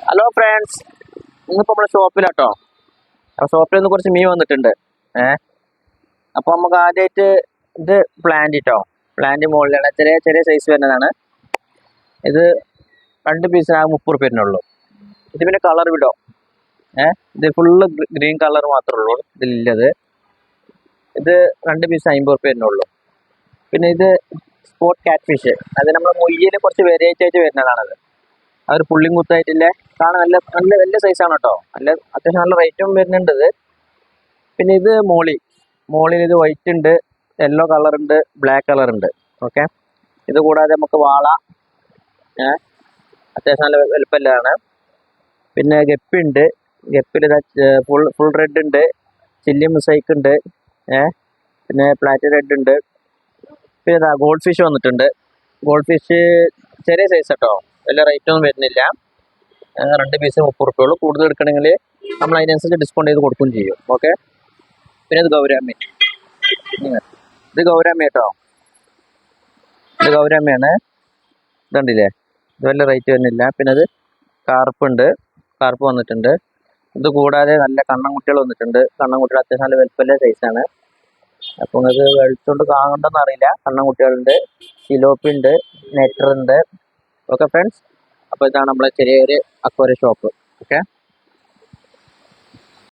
Hello friends, ഇന്നിപ്പോൾ നമ്മുടെ ഷോപ്പിലാട്ടോ. അപ്പോൾ ഷോപ്പിൽ നിന്ന് കുറച്ച് മീൻ വന്നിട്ടുണ്ട്. അപ്പോൾ നമുക്ക് ആദ്യമായിട്ട് ഇത് പ്ലാന്റ് കേട്ടോ. പ്ലാന്റ് മുകളിലാണ്, ചെറിയ ചെറിയ സൈസ് വരുന്നതാണ്. ഇത് 2 പീസിന് 30 രൂപ. ഇത് പിന്നെ കളർ വിടോ. ഇത് ഫുള്ള് ഗ്രീൻ കളർ മാത്രമേ ഉള്ളൂ ഇതിലുള്ളത്. ഇത് 2 പീസ് 50 രൂപ. പിന്നെ ഇത് സ്പോട്ട് കാറ്റ് ഫിഷ്, അത് നമ്മുടെ മൊയ്യിൽ കുറച്ച് വെറൈറ്റി ആയിട്ട് വരുന്നതാണത്. ആ ഒരു പുള്ളിയും കുത്തായിട്ടില്ലേ, കാണാൻ നല്ല നല്ല വലിയ സൈസാണ് കേട്ടോ. അത്യാവശ്യം നല്ല റേറ്റും വരുന്നുണ്ട് ഇത്. പിന്നെ ഇത് മോളിൽ ഇത് വൈറ്റ് ഉണ്ട്, യെല്ലോ കളർ ഉണ്ട്, ബ്ലാക്ക് കളർ ഉണ്ട്. ഓക്കെ, ഇത് കൂടാതെ നമുക്ക് വാള, അത്യാവശ്യം നല്ല വലുപ്പമുള്ളതാണ്. പിന്നെ ഗപ്പി ഉണ്ട്, ഗപ്പിൽ ഫുൾ റെഡ് ഉണ്ട്, ചില്ലി മുസൈക്ക് ഉണ്ട്, പിന്നെ പ്ലാറ്റ് റെഡ് ഉണ്ട്. പിന്നെ ഇതാ ഗോൾഡ് ഫിഷ് വന്നിട്ടുണ്ട്. ഗോൾഡ് ഫിഷ് ചെറിയ സൈസ് കേട്ടോ, വലിയ റേറ്റ് ഒന്നും വരുന്നില്ല. 2 പീസ് 30 രൂപയുള്ളൂ. കൂടുതൽ എടുക്കണമെങ്കിൽ നമ്മൾ അതിനനുസരിച്ച് ഡിസ്കൗണ്ട് ചെയ്ത് കൊടുക്കുകയും ചെയ്യും. ഓക്കെ, പിന്നെ ഇത് ഗൗരാമി, ഇത് ഗൗരാമി കേട്ടോ. ഇത് ഗൗരാമിയാണ്, ഇതുണ്ടല്ലേ, ഇത് വലിയ റേറ്റ് വരുന്നില്ല. പിന്നെ അത് കാർപ്പ് വന്നിട്ടുണ്ട്. ഇത് കൂടാതെ നല്ല കണ്ണൻകുട്ടികൾ വന്നിട്ടുണ്ട്. കണ്ണൻകുട്ടികൾ അത്യാവശ്യം നല്ല വലുപ്പമുള്ള സൈസാണ്. അപ്പോൾ നിങ്ങൾക്ക് വെളുത്തുകൊണ്ട് കാണുന്നുണ്ടോന്ന് അറിയില്ല. കണ്ണൻകുട്ടികളുണ്ട്, സിലോപ്പി ഉണ്ട്, നെറ്റർ ഉണ്ട്. ഓക്കെ ഫ്രണ്ട്സ്, അപ്പോൾ ഇതാണ് നമ്മളെ ചെറിയൊരു അക്വേറിയം ഷോപ്പ്. ഓക്കെ.